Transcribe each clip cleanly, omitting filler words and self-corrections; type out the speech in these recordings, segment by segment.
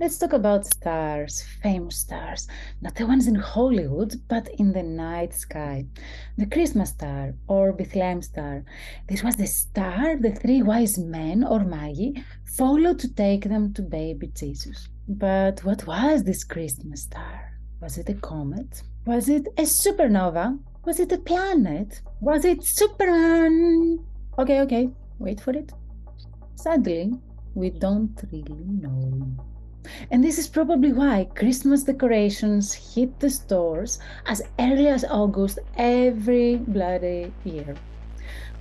Let's talk about stars, famous stars, not the ones in Hollywood, but in the night sky. The Christmas star or Bethlehem star. This was the star the three wise men or magi followed to take them to baby Jesus. But what was this Christmas star? Was it a comet? Was it a supernova? Was it a planet? Was it Superman? Okay, wait for it. Sadly, we don't really know. And this is probably why Christmas decorations hit the stores as early as August every bloody year.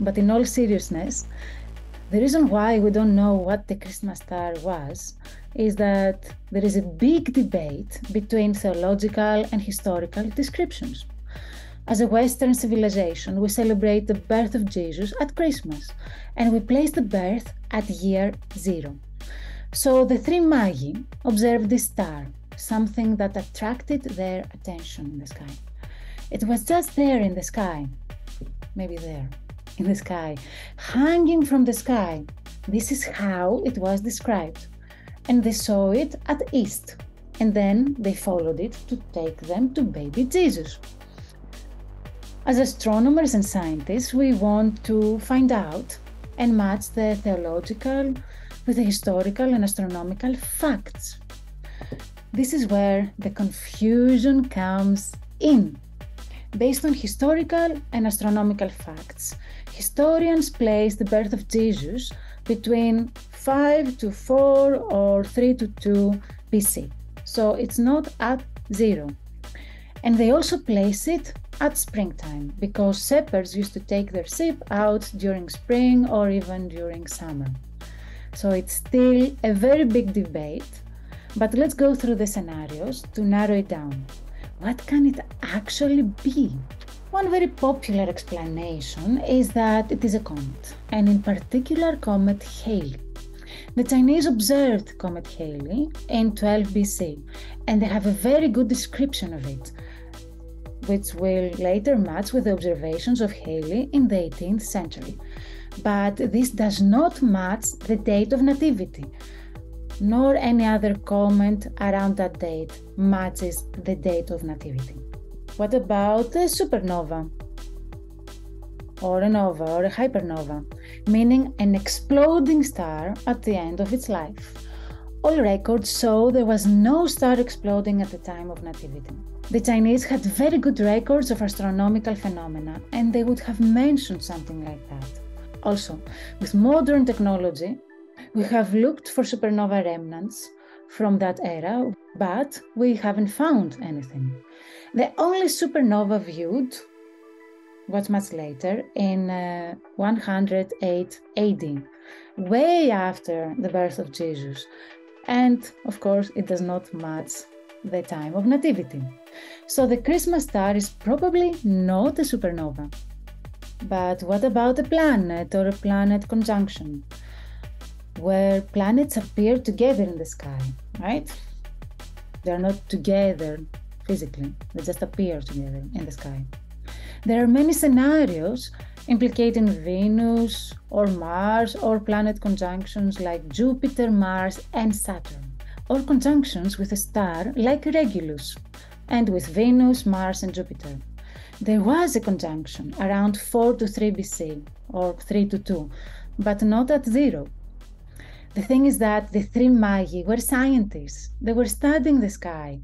But in all seriousness, the reason why we don't know what the Christmas star was is that there is a big debate between theological and historical descriptions. As a Western civilization, we celebrate the birth of Jesus at Christmas, and we place the birth at year 0. So the three magi observed this star, something that attracted their attention in the sky. It was just there in the sky, maybe there, in the sky, hanging from the sky. This is how it was described. And they saw it at east, and then they followed it to take them to baby Jesus. As astronomers and scientists, we want to find out and match the theological with the historical and astronomical facts. This is where the confusion comes in. Based on historical and astronomical facts, historians place the birth of Jesus between 5 to 4 or 3 to 2 BC. So it's not at 0. And they also place it at springtime because shepherds used to take their sheep out during spring or even during summer. So it's still a very big debate, but let's go through the scenarios to narrow it down. What can it actually be? One very popular explanation is that it is a comet, and in particular comet Halley. The Chinese observed comet Halley in 12 BC, and they have a very good description of it, which will later match with the observations of Halley in the 18th century. But this does not match the date of nativity, nor any other comment around that date matches the date of nativity. What about a supernova? Or a nova or a hypernova, meaning an exploding star at the end of its life. All records show there was no star exploding at the time of nativity. The Chinese had very good records of astronomical phenomena, and they would have mentioned something like that. Also, with modern technology, we have looked for supernova remnants from that era, but we haven't found anything. The only supernova viewed was much later, in 108 AD, way after the birth of Jesus. And, of course, it does not match the time of nativity. So the Christmas star is probably not a supernova. But what about a planet or a planet conjunction, where planets appear together in the sky, right? They're not together physically, they just appear together in the sky. There are many scenarios implicating Venus or Mars or planet conjunctions like Jupiter, Mars, and Saturn, or conjunctions with a star like Regulus, and with Venus, Mars, and Jupiter. There was a conjunction around 4 to 3 BC, or 3 to 2, but not at 0. The thing is that the three magi were scientists. They were studying the sky.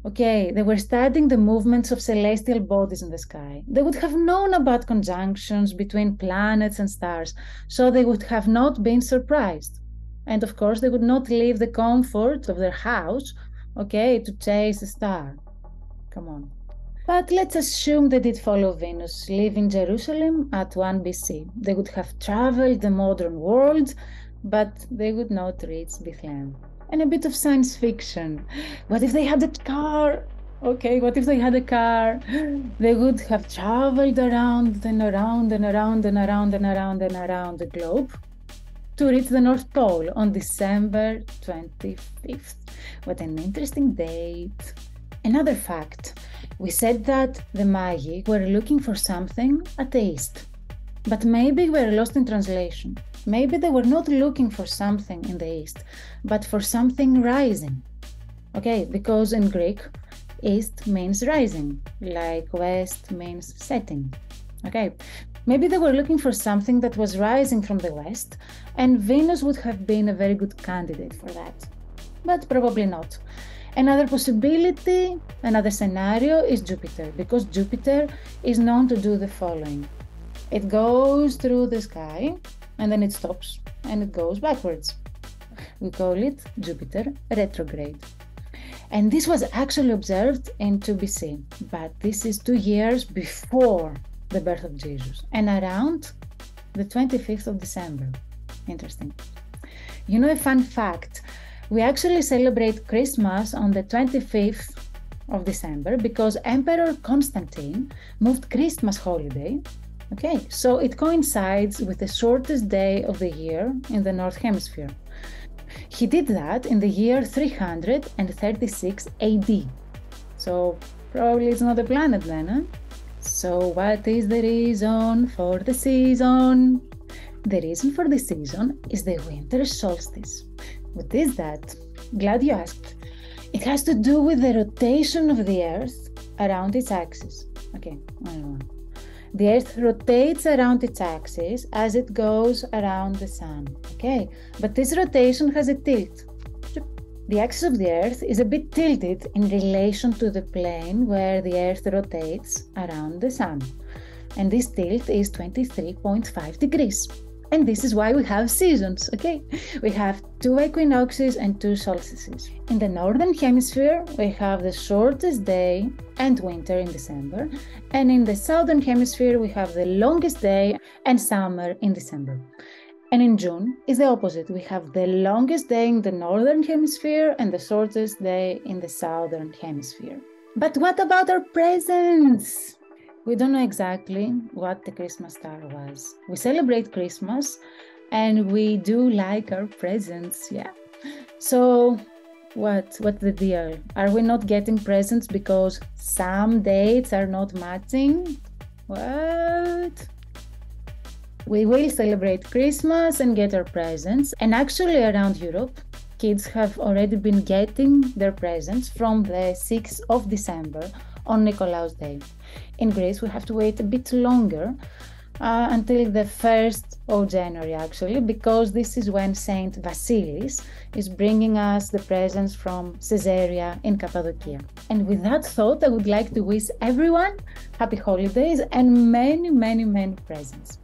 Okay, they were studying the movements of celestial bodies in the sky. They would have known about conjunctions between planets and stars, so they would have not been surprised. And of course, they would not leave the comfort of their house, okay, to chase a star. Come on. But let's assume they did follow Venus, leaving Jerusalem at 1 BC. They would have traveled the modern world, but they would not reach Bethlehem. And a bit of science fiction. What if they had a car? Okay, what if they had a car? They would have traveled around and around and around and around and around and around the globe to reach the North Pole on December 25th. What an interesting date. Another fact, we said that the Magi were looking for something at the east. But maybe we're lost in translation. Maybe they were not looking for something in the east, but for something rising. Okay, because in Greek, east means rising, like west means setting. Okay, maybe they were looking for something that was rising from the west, and Venus would have been a very good candidate for that. But probably not. Another possibility, another scenario is Jupiter, because Jupiter is known to do the following. It goes through the sky, and then it stops, and it goes backwards. We call it Jupiter retrograde. And this was actually observed in 2 BC, but this is 2 years before the birth of Jesus, and around the 25th of December. Interesting. You know, a fun fact, we actually celebrate Christmas on the 25th of December because Emperor Constantine moved Christmas holiday. Okay, so it coincides with the shortest day of the year in the North Hemisphere. He did that in the year 336 AD. So probably it's not a planet then, huh? So what is the reason for the season? The reason for the season is the winter solstice. What is that? Glad you asked. It has to do with the rotation of the Earth around its axis. Okay, the Earth rotates around its axis as it goes around the Sun. Okay, but this rotation has a tilt. The axis of the Earth is a bit tilted in relation to the plane where the Earth rotates around the Sun. And this tilt is 23.5 degrees. And this is why we have seasons, okay? We have 2 equinoxes and 2 solstices. In the northern hemisphere, we have the shortest day and winter in December. And in the southern hemisphere, we have the longest day and summer in December. And in June is the opposite. We have the longest day in the northern hemisphere and the shortest day in the southern hemisphere. But what about our presents? We don't know exactly what the Xmas Star was. We celebrate Christmas and we do like our presents, yeah. So what's the deal? Are we not getting presents because some dates are not matching? What? We will celebrate Christmas and get our presents. And actually around Europe, kids have already been getting their presents from the 6th of December on Nikolaus Day. In Greece, we have to wait a bit longer until the 1st of January, actually, because this is when Saint Vasilis is bringing us the presents from Caesarea in Cappadocia. And with that thought, I would like to wish everyone happy holidays and many, many, many presents.